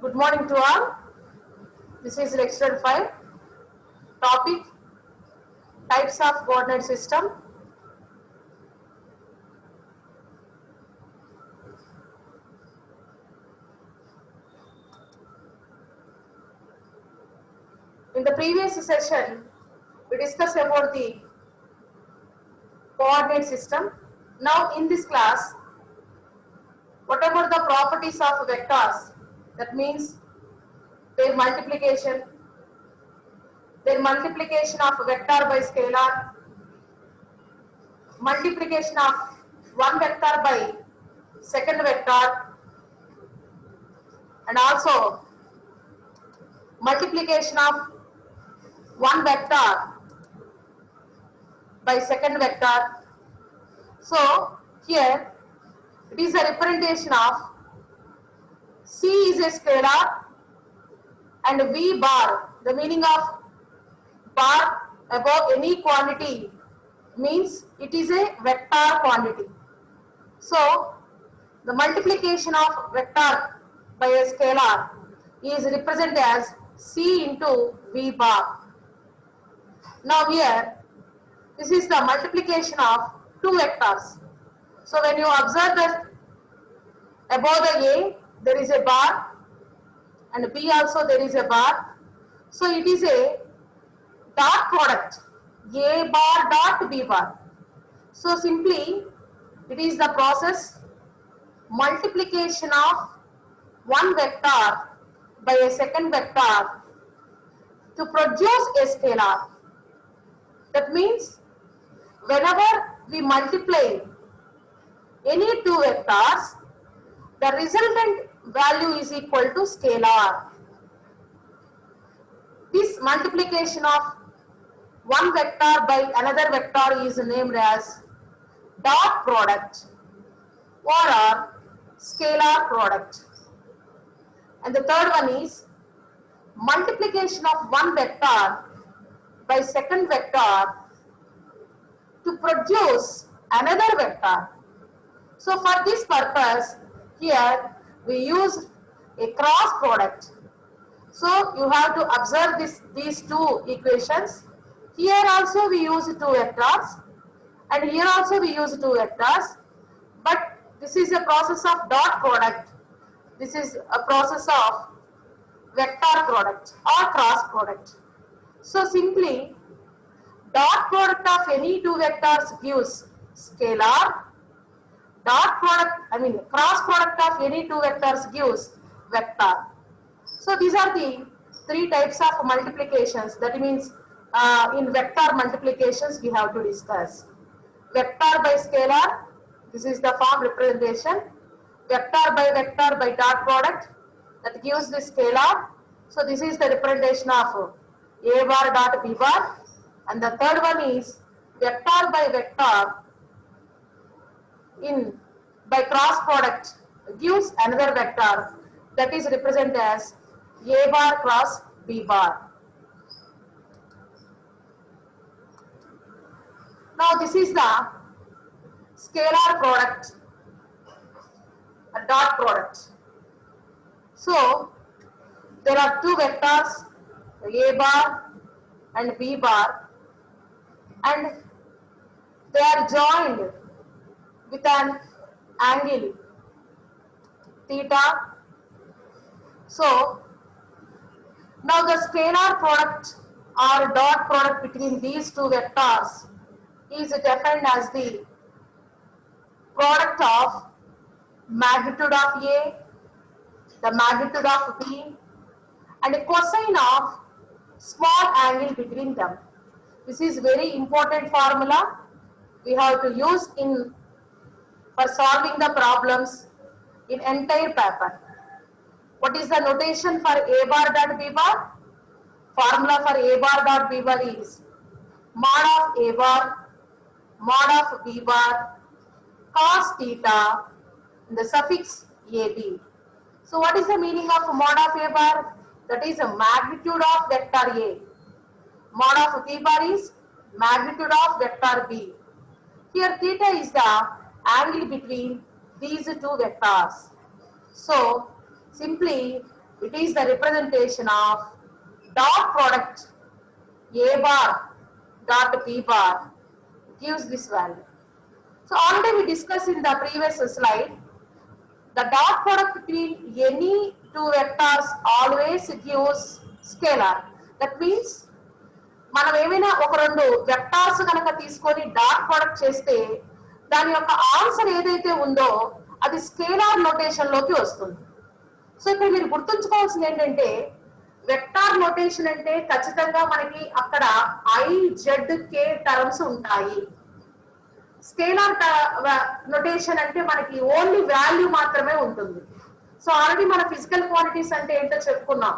Good morning to all. This is lecture 5. Topic: Types of coordinate system. In the previous session, we discussed about the coordinate system. Now in this class, what about the properties of vectors? That means their multiplication of vector by scalar, multiplication of one vector by second vector, and also multiplication of one vector by second vector. So here it is a representation of C is a scalar and V bar. The meaning of bar above any quantity means it is a vector quantity. So the multiplication of vector by a scalar is represented as C into V bar. Now here, this is the multiplication of two vectors. So when you observe that above the A there is a bar and B also there is a bar. So it is a dot product, A bar dot B bar. So simply it is the process multiplication of one vector by a second vector to produce a scalar. That means whenever we multiply any two vectors, the resultant value is equal to scalar. This multiplication of one vector by another vector is named as dot product or scalar product. And the third one is multiplication of one vector by second vector to produce another vector. So for this purpose, here we use a cross product. So you have to observe these two equations. Here also we use two vectors and here also we use two vectors. But this is a process of dot product. This is a process of vector product or cross product. So simply dot product of any two vectors gives scalar. Cross product of any two vectors gives vector. So these are the three types of multiplications. That means in vector multiplications we have to discuss. Vector by scalar, this is the form representation. Vector by dot product, that gives the scalar. So this is the representation of A bar dot B bar. And the third one is vector by vector by cross product gives another vector, that is represented as A bar cross B bar. Now this is the scalar product, a dot product. So there are two vectors, A bar and B bar, and they are joined with an angle theta. So now the scalar product or dot product between these two vectors is defined as the product of magnitude of A, the magnitude of B, and a cosine of small angle between them. This is very important formula we have to use for solving the problems in entire paper. What is the notation for A bar dot B bar? Formula for A bar dot B bar is mod of A bar, mod of B bar, cos theta, and the suffix AB. So what is the meaning of mod of A bar? That is a magnitude of vector A. Mod of B bar is magnitude of vector B. Here theta is the angle between these two vectors. So simply It is the representation of dot product A bar dot B bar gives this value. So already we discussed in the previous slide, the dot product between any two vectors always gives scalar. That means మనం ఏమైనా ఒక రెండు vectors కనుక తీసుకొని dot product చేస్తే దాని యొక్క answer ఏదైతే ఉందో అది స్కేలార్ నోటేషన్ లోకి వస్తుంది. సో ఇక్కడ మీరు గుర్తుంచుకోవాల్సింది ఏంటంటే వెక్టార్ నోటేషన్ అంటే ఖచ్చితంగా మనకి అక్కడ IZK టర్మ్స్ ఉంటాయి. స్కేలార్ నోటేషన్ అంటే మనకి ఓన్లీ వాల్యూ మాత్రమే ఉంటుంది. సో ఆల్రెడీ మన ఫిజికల్ క్వాంటిటీస్ అంటే ఏంటో చెప్పుకున్నాం.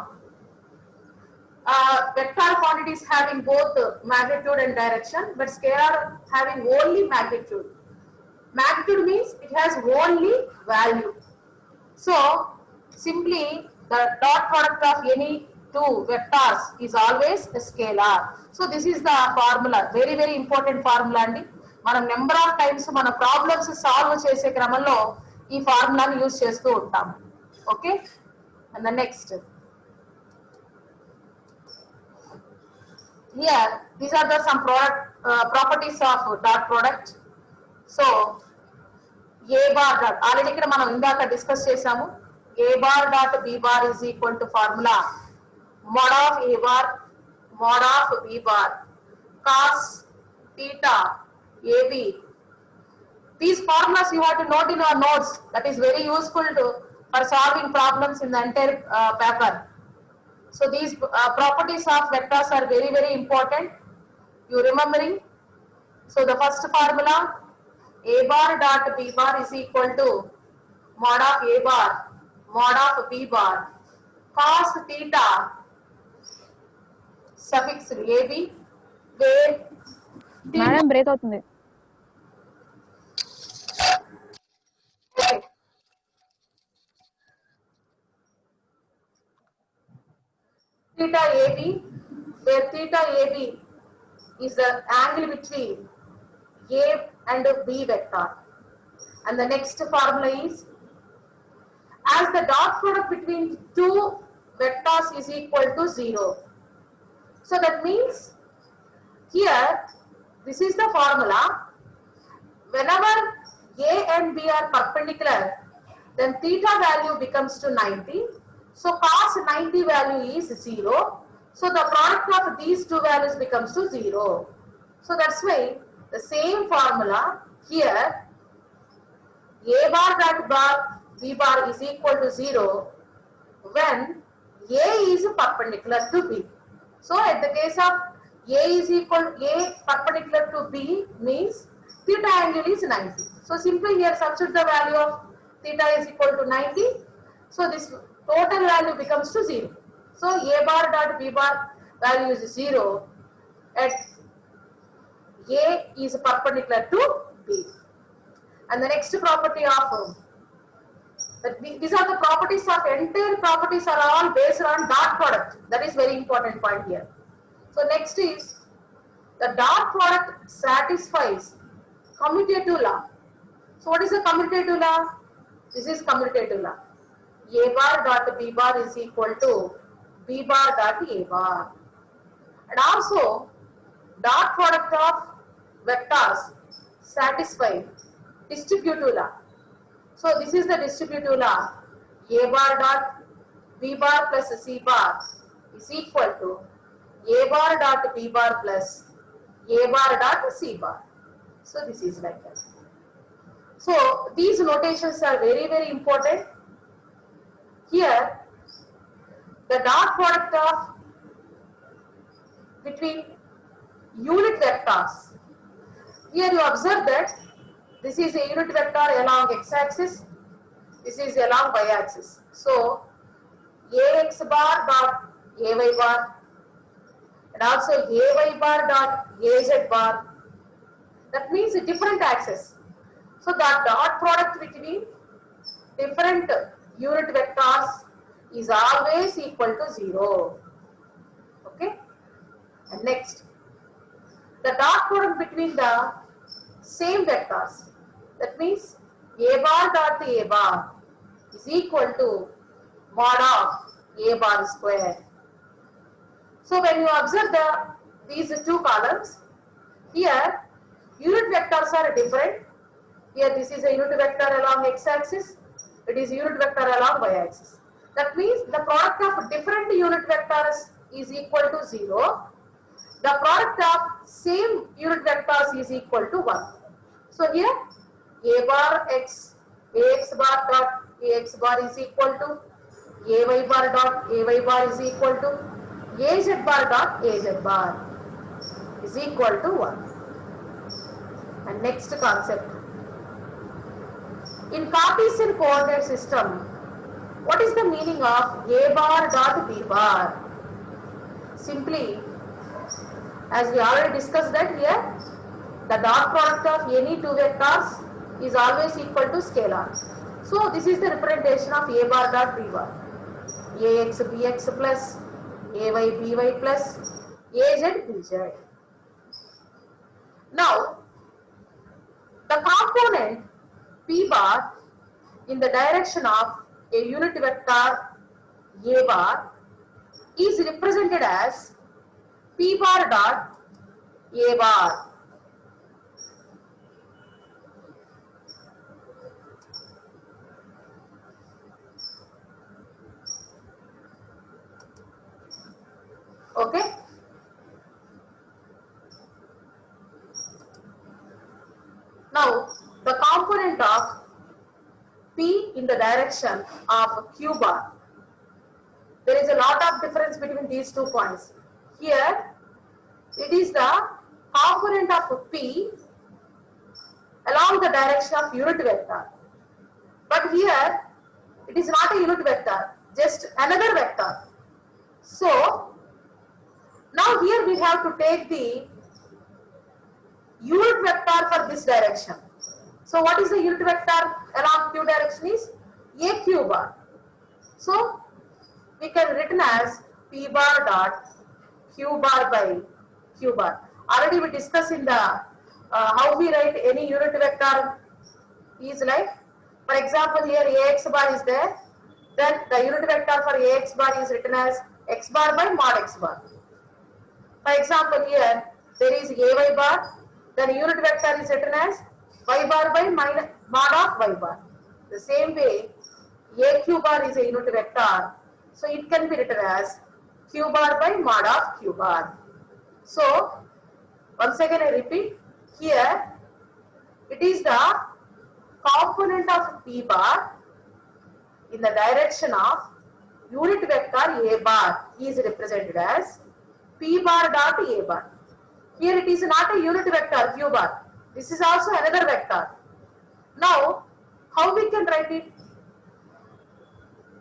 Vector quantities having both magnitude and direction, but scalar having only magnitude. Magnitude means it has only value. So simply the dot product of any two vectors is always a scalar. So this is the formula, very very important formula andi. మనం number of times మన problems solve చేసే క్రమంలో ఈ ఫార్ములాని use చేస్తూ ఉంటాం. Okay, and the next here these are the some properties of dot product. So a bar dot already ikkada manam indaka discuss chesamu. A bar dot B bar is equal to formula mod of A bar mod of B bar cos theta AB. These formulas you have to note in your notes. That is very useful for solving problems in the entire paper. So these properties of vectors are very very important. You remembering? So the first formula A bar dot B bar is equal to mod of A bar mod of B bar cos theta suffix AB where madam break అవుతుంది. theta AB, where theta AB is the angle between A and B vector. And the next formula is as the dot product between two vectors is equal to 0. So that means here this is the formula. Whenever A and B are perpendicular, then theta value becomes to 90. So cos 90 value is 0. So the product of these two values becomes to 0. So that's why the same formula here A bar dot bar B bar is equal to 0 when A is perpendicular to B. So at the case of A is equal A perpendicular to B means theta angle is 90. So simply here substitute the value of theta is equal to 90. So this total value becomes to 0. So A bar dot B bar value is 0 at A is perpendicular to B. And the next property of these are the properties of entire properties are all based on dot product. That is very important point here. So next is the dot product satisfies commutative law. So what is the commutative law? This is commutative law. A bar dot B bar is equal to B bar dot A bar. And also dot product of vectors satisfy distributive law. So this is the distributive law. A bar dot B bar plus C bar is equal to A bar dot B bar plus A bar dot C bar. So this is like that. So these notations are very very important. Here the dot product of between unit vectors. Here you observe that this is a unit vector along x-axis, this is along y-axis. So ax bar dot ay bar and also ay bar dot az bar. That means a different axis. So the dot product between different unit vectors is always equal to 0. Okay. And next, the dot product between the same vectors. That means A bar dot A bar is equal to mod of A bar square. So when you observe these two columns, here unit vectors are different. Here this is a unit vector along x-axis, it is unit vector along y-axis. That means the product of different unit vectors is equal to 0. The product of same unit vectors is equal to 1. So here a bar x, ax bar dot ax bar is equal to ay bar dot ay bar is equal to az bar dot az bar is equal to 1. And next concept. In Cartesian coordinate system, what is the meaning of a bar dot b bar? Simply, as we already discussed that here, the dot product of any two vectors is always equal to scalar. So this is the representation of a bar dot b bar. Ax bx plus ay by plus az bz. Now, the component p bar in the direction of a unit vector a bar is represented as p bar dot a bar. Okay. Now, the component of P in the direction of Q bar. There is a lot of difference between these 2 points. Here, it is the component of P along the direction of unit vector. But here, it is not a unit vector, just another vector. So, now here we have to take the unit vector for this direction. So what is the unit vector along Q direction is AQ bar. So we can written as P bar dot Q bar by Q bar. Already we discussed in the how we write any unit vector is like, for example here AX bar is there, then the unit vector for AX bar is written as X bar by mod X bar. For example here there is AY bar, then unit vector is written as y bar by mod of y bar. The same way AQ bar is a unit vector, so it can be written as Q bar by mod of Q bar. So once again I repeat, here it is the component of P bar in the direction of unit vector A bar is represented as P bar dot A bar. Here it is not a unit vector Q bar. This is also another vector. Now, how we can write it?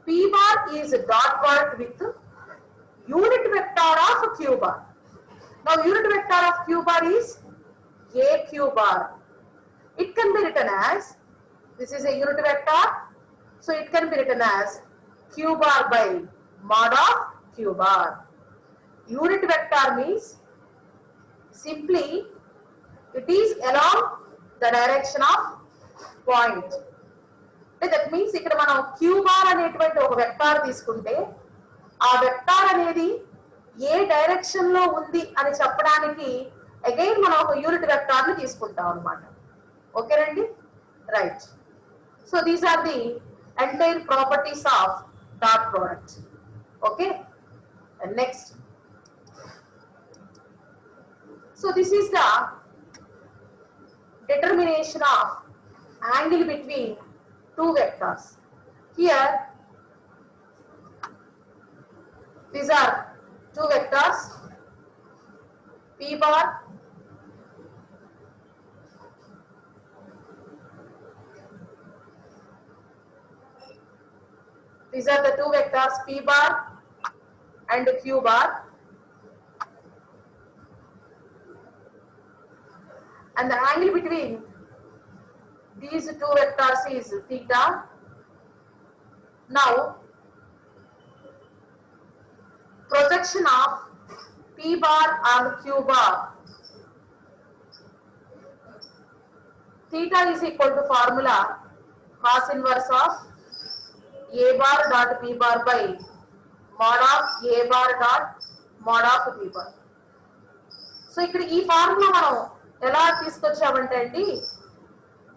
P bar is a dot product with unit vector of Q bar. Now, unit vector of Q bar is AQ bar. It can be written as, this is a unit vector, so it can be written as Q bar by mod of Q bar. Unit vector means simply it is along the direction of point. That means ఇక్కడ మనం Q bar అనేటువంటి ఒక vector తీసుకుంటే ఆ vector అనేది ఏ direction లో ఉంది అని చెప్పడానికి అగైన్ మనం ఒక యూనిట్ వెక్టార్ ని తీసుకుంటాం అన్నమాట. ఓకేనండి, right. So these are the entire properties of dot product. Okay, and next, so this is the determination of angle between two vectors. Here these are two vectors P bar these are the two vectors P bar and Q bar, and the angle between these two vectors is theta. Now, projection of P bar on Q bar, theta is equal to formula cos inverse of A bar dot P bar by mod of a bar dot mod of b bar. So ఇక్కడ ఈ formula మనం ఎలా తీసుకొచ్చామంటే అండి,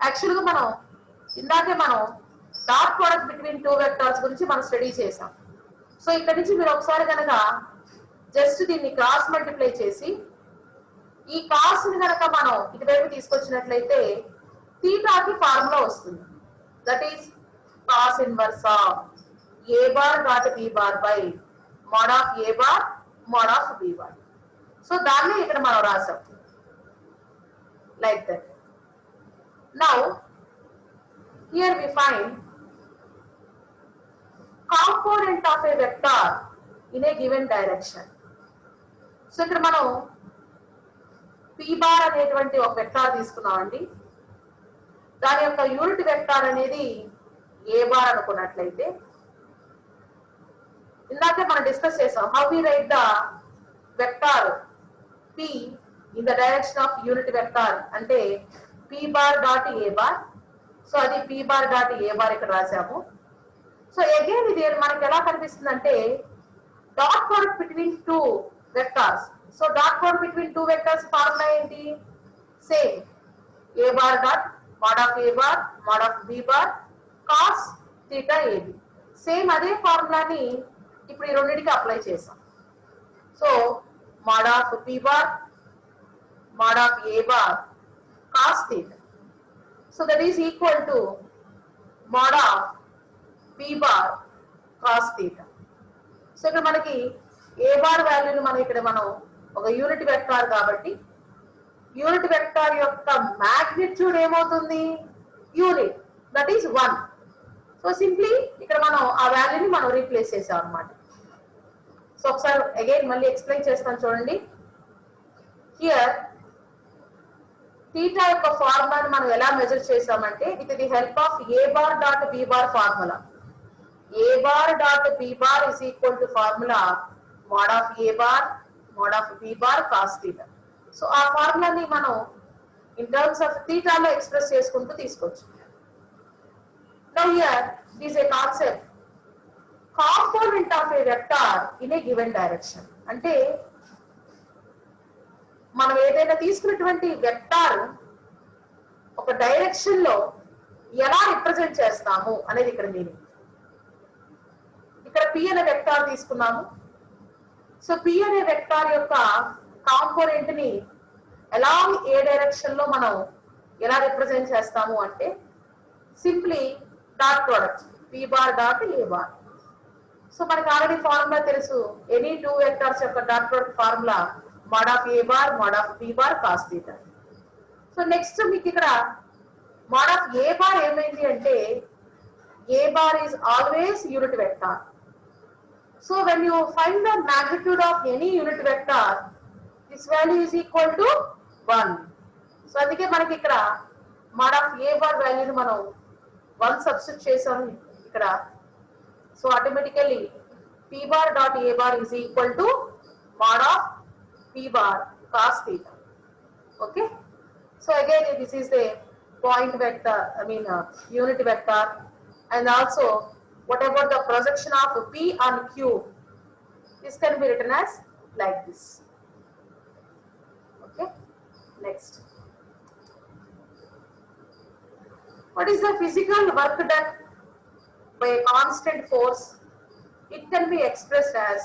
యాక్చువల్గా మనం ఇందాకే మనం dot product between two vectors గురించి మనం స్టడీ చేసాం. సో ఇక్కడ నుంచి మీరు ఒకసారి కనుక జస్ట్ దీన్ని క్రాస్ మల్టిప్లై చేసి ఈ కాస్ ని కనుక మనం ఇటువైపు తీసుకొచ్చినట్లయితే తీటాకి ఫార్ములా వస్తుంది. That is cos inverse of A bar dot B bar by mod of A bar mod of B bar. So దాన్ని ఇక్కడ మనం రాసాం like that. Now here we find component of a vector in a given direction. So ఇక్కడ మనం P bar అనేటువంటి ఒక vector తీసుకున్నామండి. దాని యొక్క యూనిట్ వెక్టార్ అనేది ఏ బార్ అనుకున్నట్లయితే ఇందాకే మనం డిస్కస్ చేసాం how we write the vector P in the direction of unit vector అంటే P bar dot A bar. So అది P bar dot A bar ఇక్కడ రాసాము. సో అగైన్ ఇది మనకి ఎలా కనిపిస్తుంది అంటే dot product between two vectors. So dot product between two vectors formula ఏంటి? Same A bar dot mod of a bar mod of b bar cos theta ab. Same అదే ఫార్ములాని ఇప్పుడు ఈ రెండింటికి అప్లై చేసాం. So mod of b bar mod of a bar cos theta. So that is equal to mod of b bar cos theta. So ఇక్కడ మనకి a bar వాల్యూని మనం ఇక్కడ మనం ఒక యూనిట్ వెక్టార్ కాబట్టి యూనిట్ వెక్టార్ యొక్క మాగ్నిట్యూడ్ ఏమవుతుంది? Unit, that is 1. So simply ఇక్కడ మనం ఆ వాల్యూని మనం రీప్లేస్ చేసాం అనమాట. సో ఒకసారి అగైన్ మళ్ళీ ఎక్స్ప్లెయిన్ చేస్తాను చూడండి. హియర్ థీటా యొక్క ఫార్ములాని మనం ఎలా మెజర్ చేసామంటే with the help of A bar dot B bar formula. A bar dot B bar is equal to formula mod of A bar mod of B bar cos theta. So ఆ ఫార్ములాని మనం in terms of థీటాలో express చేసుకుంటూ తీసుకోవచ్చు. Now here is a concept component of a vector in a given direction. అంటే మనం ఏదైనా తీసుకున్నటువంటి వెక్టార్ ఒక డైరెక్షన్ లో ఎలా రిప్రజెంట్ చేస్తాము అనేది ఇక్కడ మీనింగ్. ఇక్కడ పి అనే వెక్టార్ తీసుకున్నాము. సో పి అనే వెక్టార్ యొక్క కాంపోనెంట్ ని అలాంగ్ ఏ డైరెక్షన్ లో మనం ఎలా రిప్రజెంట్ చేస్తాము అంటే simply dot product P bar dot A bar. So మనకి ఆల్రెడీ ఫార్ములా తెలుసు, ఎనీ టూ వెక్టార్స్ యొక్క dot product formula mod of a bar mod of b bar cos theta. So next మీకు ఇక్కడ mod of a bar ఏమైంది అంటే a bar is always unit vector. So when you find the magnitude of any unit vector, this value is equal to 1. So అందుకే మనకి ఇక్కడ mod of a bar వాల్యూని మనం 1 substitute చేసాము ఇక్కడ. So automatically p bar dot a bar is equal to mod of p bar cos theta. Okay. So again this is the point vector, unit vector, and also what about the projection of p on q? This can be written as like this. Okay. Next, what is the physical work done by a constant force? It can be expressed as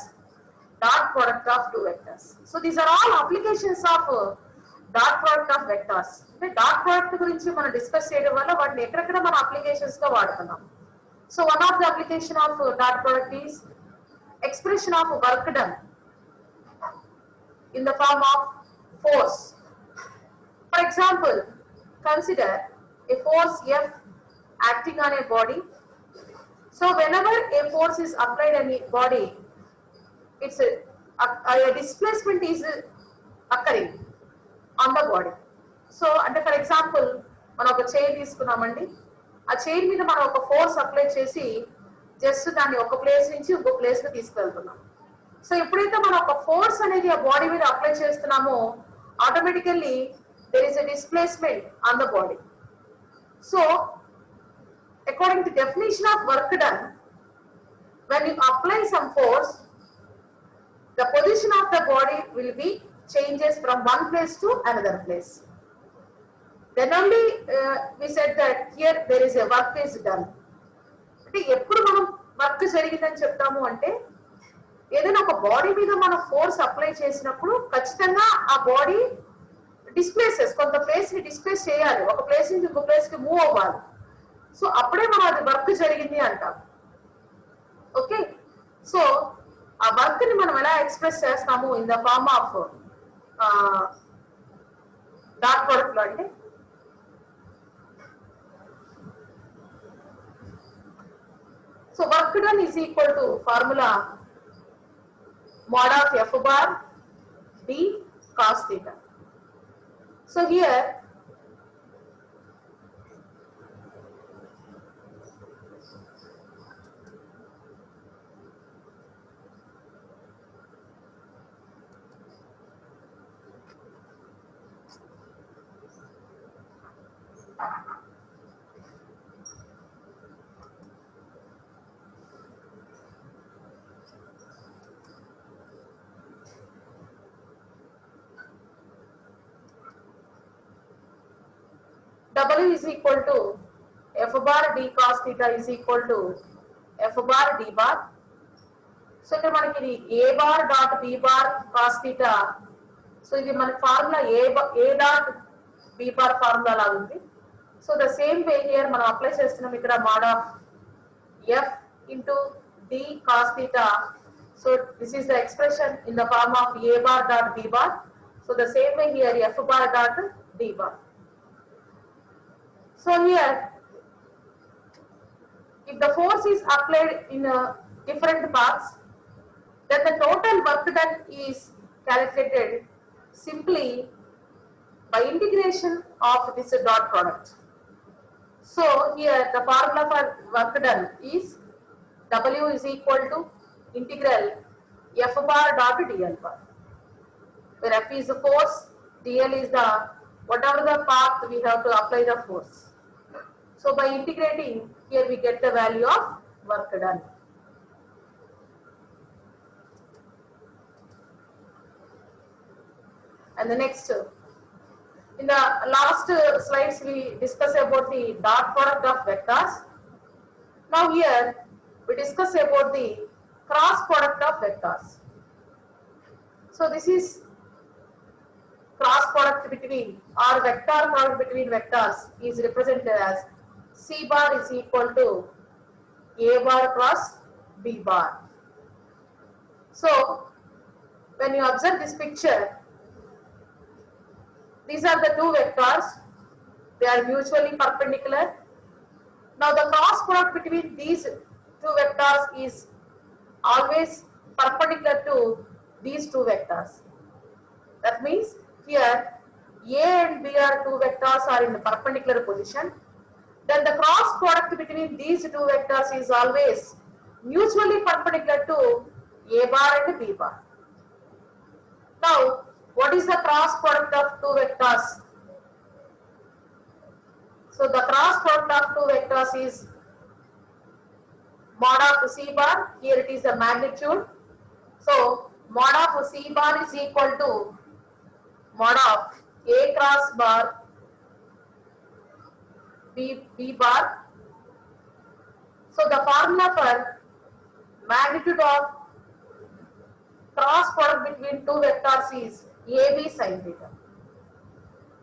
dot product of two vectors. So these are all applications of dot product of vectors. అంటే dot product గురించి మనం discuss చేయడం వల్ల వాటిని ఎక్కడెక్కడ మన applications గా వాడుతున్నాం. So one of the application of dot product is expression of work done in the form of force. For example, consider a force F acting on a body. So whenever a force is applied on a body, it's a displacement is occurring on the body. So అంటే for example మనం ఒక chair తీసుకున్నామండి, ఆ chair మీద మనం ఒక force apply చేసి just దాన్ని ఒక ప్లేస్ నుంచి ఇంకో ప్లేస్ కి తీసుకెళ్తున్నాం. సో ఎప్పుడైతే మనం ఒక ఫోర్స్ అనేది ఆ బాడీ మీద అప్లై చేస్తున్నామో automatically there is a displacement on the body. So according to definition of work done, when you apply some force, the position of the body will be changes from one place to another place. Then only we said that here there is a work is done. అంటే ఎప్పుడు మనం work జరిగిందని చెప్తాము అంటే ఏదైనా ఒక body మీద మనం ఫోర్స్ అప్లై చేసినప్పుడు ఖచ్చితంగా ఆ బాడీ డిస్ప్లేసెస్ కొంత ప్లేస్ ని డిస్ప్లేస్ చేయాలి, ఒక ప్లేస్ నుంచి ఇంకో ప్లేస్ కి మూవ్ అవ్వాలి. సో అప్పుడే మనం అది వర్క్ జరిగింది అంటాం. ఓకే, సో ఆ వర్క్ ని మనం ఎలా ఎక్స్ప్రెస్ చేస్తాము in the form of dot product లో అంటే so work done is equal to formula mod of f bar d cos theta. So here W is equal to f bar d cos theta is equal to f bar d bar. So ఇక్కడ మనకి ఇది a bar dot b bar cos theta. So ఇది మన formula a dot b bar formula లా ఉంది. So the same way here మనం apply చేస్తున్నాం ఇక్కడ mod of f into d cos theta. So this is the expression in the form of a bar dot b bar. So the same way here f bar dot d bar. So here, if the force is applied in different parts, then the total work done is calculated simply by integration of this dot product. So here the formula for work done is W is equal to integral f bar dot dl bar, where f is the force, dl is the whatever the path we have to apply the force. So by integrating here we get the value of work done. And the next, in the last slides we discuss about the dot product of vectors. Now here we discuss about the cross product of vectors. So this is cross product between or vector product between vectors is represented as C bar is equal to A bar cross B bar. So when you observe this picture, these are the two vectors, they are mutually perpendicular. Now the cross product between these two vectors is always perpendicular to these two vectors. That means here A and B are two vectors are in the perpendicular position. Then the cross product between these two vectors is always mutually perpendicular to A bar and B bar. Now, what is the cross product of two vectors? So the cross product of two vectors is mod of C bar, here it is the magnitude. So mod of C bar is equal to mod of A cross bar B bar. So the formula for magnitude of cross product between two vectors is AB sin theta.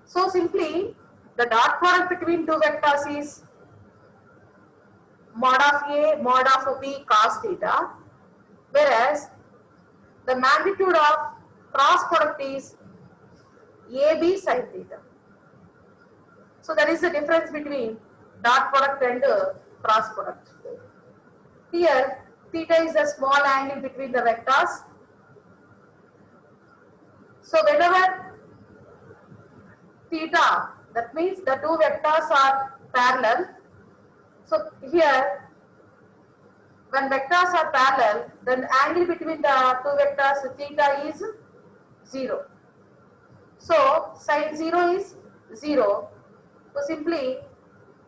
So simply the dot product between two vectors is mod of A mod of B cos theta, whereas the magnitude of cross product is AB sin theta. So that is the difference between dot product and cross product. Here theta is the small angle between the vectors. So whenever theta, that means the two vectors are parallel. So here when vectors are parallel, then angle between the two vectors theta is 0. So sin 0 is 0. So simply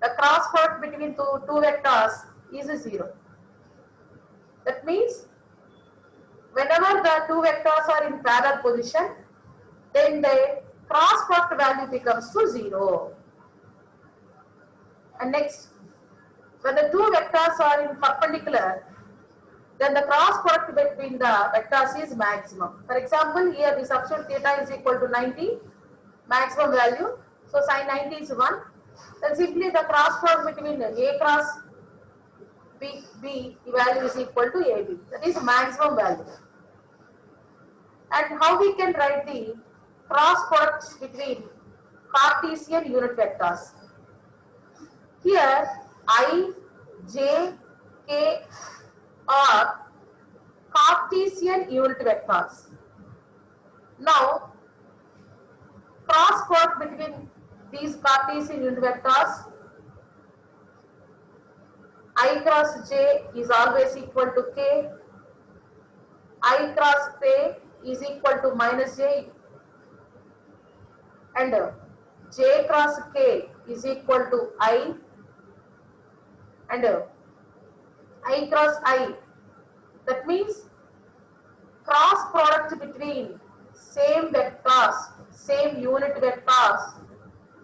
the cross product between two vectors is 0. That means whenever the two vectors are in parallel position, then the cross product value becomes to 0. And next, when the two vectors are in perpendicular, then the cross product between the vectors is maximum. For example, here we substitute theta is equal to 90, maximum value. So sin 90 is 1. Then simply the cross product between A cross B value is equal to AB. That is maximum value. And how we can write the cross products between Cartesian unit vectors? Here I, J, K are Cartesian unit vectors. Now, cross product between these Cartesian unit vectors, I cross J is always equal to K, I cross K is equal to minus J, and J cross K is equal to I, and I cross I. That means cross product between same vectors, same unit vectors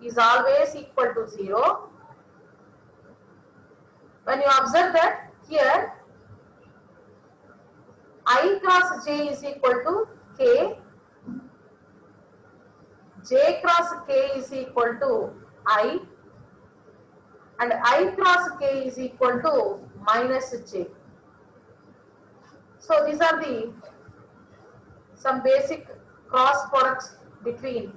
is always equal to 0. When you observe that here I cross J is equal to K, J cross K is equal to I, and I cross K is equal to minus J. So these are the some basic cross products between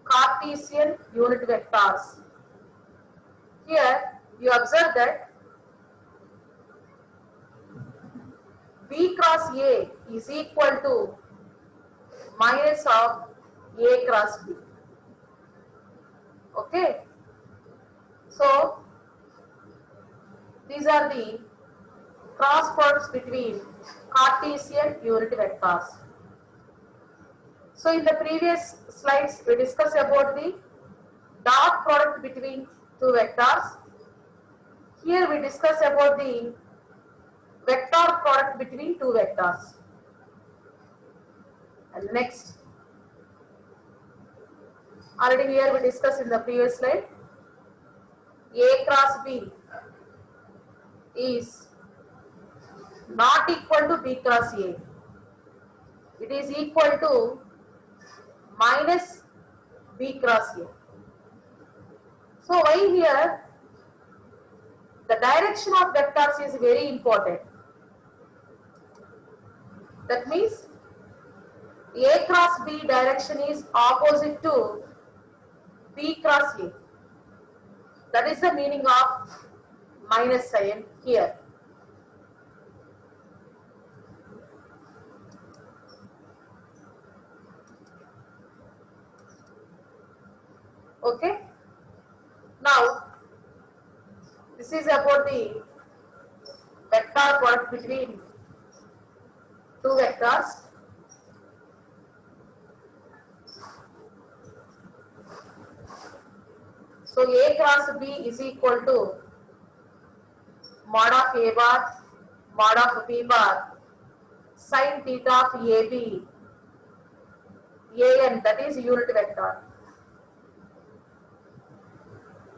Cartesian unit vectors. Here you observe that B cross A is equal to minus of A cross B. Okay. So these are the cross products between Cartesian unit vectors. So in the previous slides we discussed about the dot product between two vectors. Here we discuss about the vector product between two vectors. And next, already here we discussed in the previous slide, A cross B is not equal to B cross A. It is equal to minus B cross A. So why here? The direction of vectors is very important. That means A cross B direction is opposite to B cross A. That is the meaning of minus sign here. Okay. Now, this is about the vector product between two vectors. So A cross B is equal to mod of A bar, mod of B bar, sin theta of AB, AN, that is unit vector.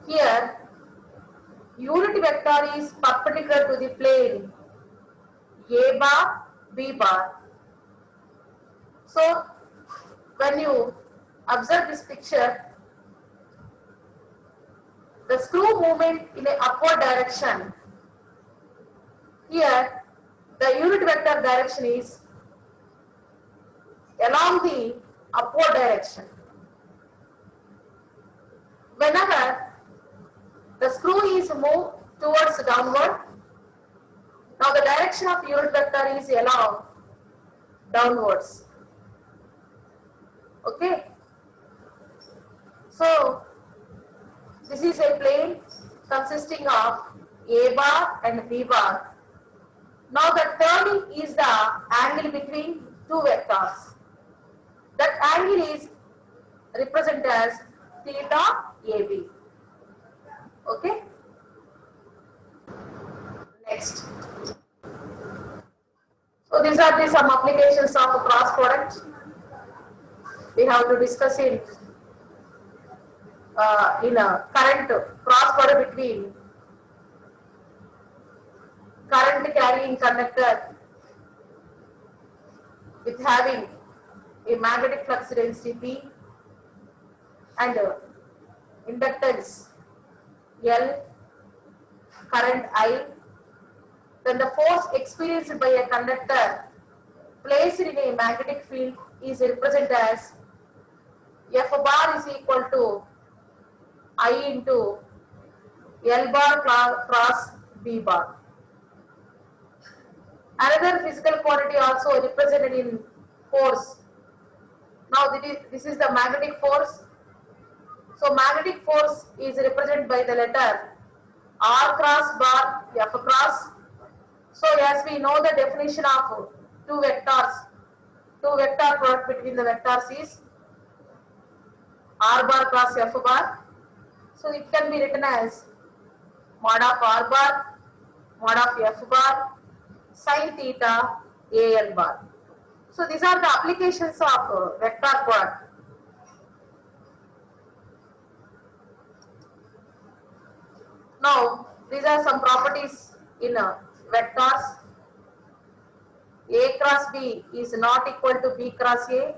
Here, unit vector is perpendicular to the plane A bar, B bar. So, when you observe this picture, the screw movement in an upward direction, here the unit vector direction is along the upward direction. Whenever the screw is moved towards downward, now the direction of unit vector is along downwards. Okay. So this is a plane consisting of A bar and B bar. Now the turning is the angle between two vectors. That angle is represented as theta AB. Okay. Next. So these are the some applications of cross product. We have to discuss it in a current cross product between current carrying conductor with having a magnetic flux density P and inductance L, current I. Then the force experienced by a conductor placed in a magnetic field is represented as F bar is equal to I into L bar cross B bar. Another physical quantity also represented in force. Now this is the magnetic force. So magnetic force is represented by the letter R cross bar F cross. So as we know the definition of two vector product between the vectors is R bar cross F bar. So it can be written as mod of R bar, mod of F bar, sin theta AL bar. So these are the applications of vector product. Now these are some properties in vectors. A cross B is not equal to B cross A.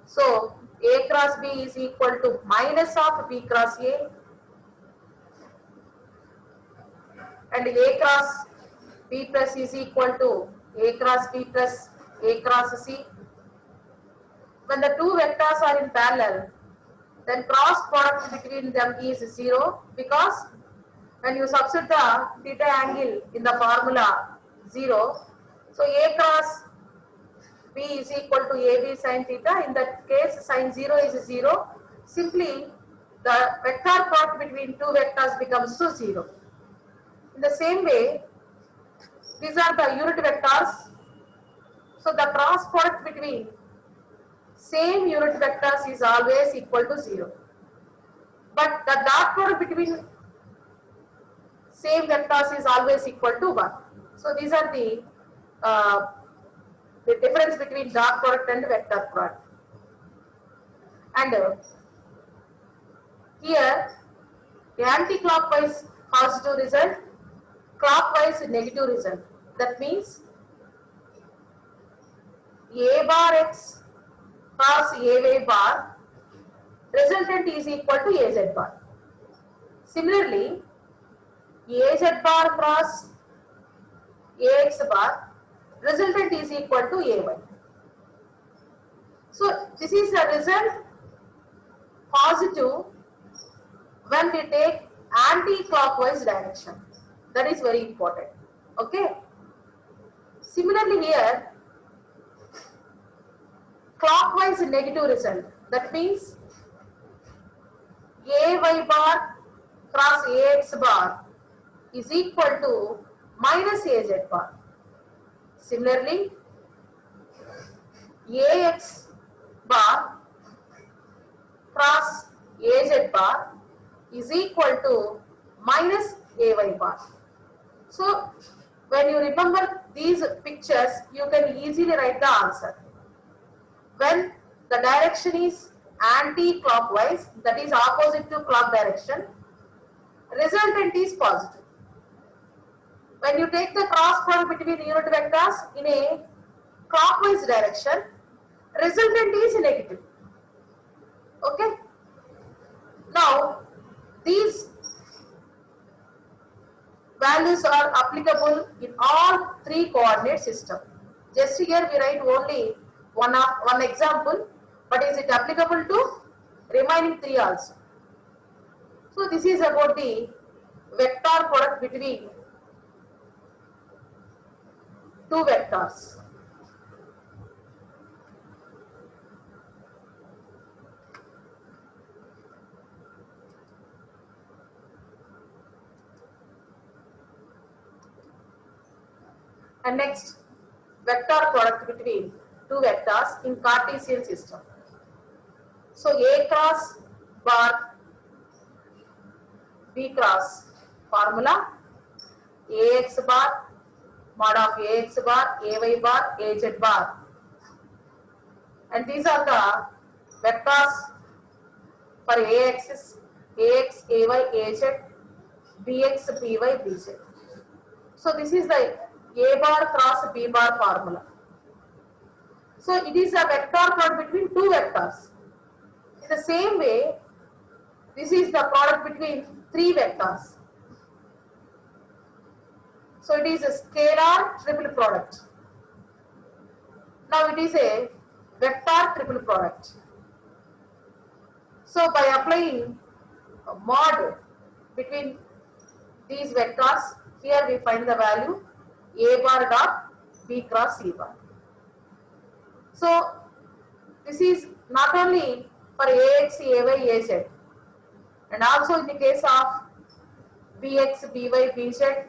So A cross B is equal to minus of B cross A, and A cross B plus is equal to A cross B plus A cross C. When the two vectors are in parallel, then cross product between them is 0, because when you substitute the theta angle in the formula 0, so A cross B is equal to AB sin theta. In that case, sin 0 is 0. Simply, the vector product between two vectors becomes to 0. In the same way, these are the unit vectors. So the cross product between same unit vectors is always equal to 0. But the dot product between same vectors is always equal to 1. So these are the difference between dot product and vector product. And here the anti-clockwise positive result, clockwise negative result. That means A bar x cross AY bar, resultant is equal to AZ bar. Similarly, AZ bar cross AX bar, resultant is equal to AY. So this is the result positive when we take anti-clockwise direction. That is very important. Okay. Similarly here, clockwise negative result. That means AY bar cross AX bar is equal to minus AZ bar. Similarly, AX bar cross AZ bar is equal to minus AY bar. So when you remember these pictures, you can easily write the answer. When the direction is anti-clockwise, that is opposite to clock direction, resultant is positive. When you take the cross product between unit vectors in a clockwise direction, resultant is negative. Okay. Now these values are applicable in all three coordinate system. Just here we write only one example, but is it applicable to remaining three also? So this is about the vector product between two vectors. And next, vector product between two vectors in Cartesian system. So A cross bar B cross formula, AX bar mod of ax bar, ay bar, az bar. And these are the vectors for axis, ax, ay, az, bx, by, bz. So this is the a bar cross b bar formula. So it is a vector product between two vectors. In the same way, this is the product between three vectors. So it is a scalar triple product. Now it is a vector triple product. So by applying a mod between these vectors, here we find the value a bar dot b cross c bar. So this is not only for ax, ay, az, and also in the case of bx, by, bz,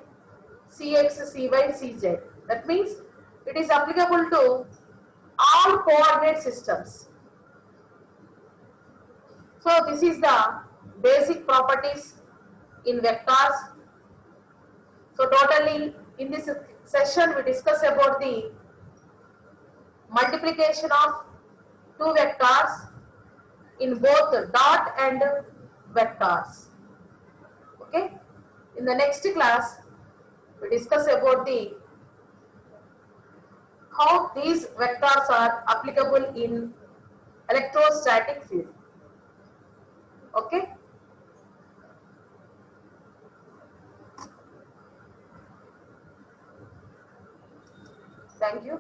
cx, cy, cz. That means it is applicable to all coordinate systems. So this is the basic properties in vectors. So totally in this session we discuss about the multiplication of two vectors in both dot and vectors. Okay. In the next class we discuss about the how these vectors are applicable in electrostatic field. Okay. Thank you.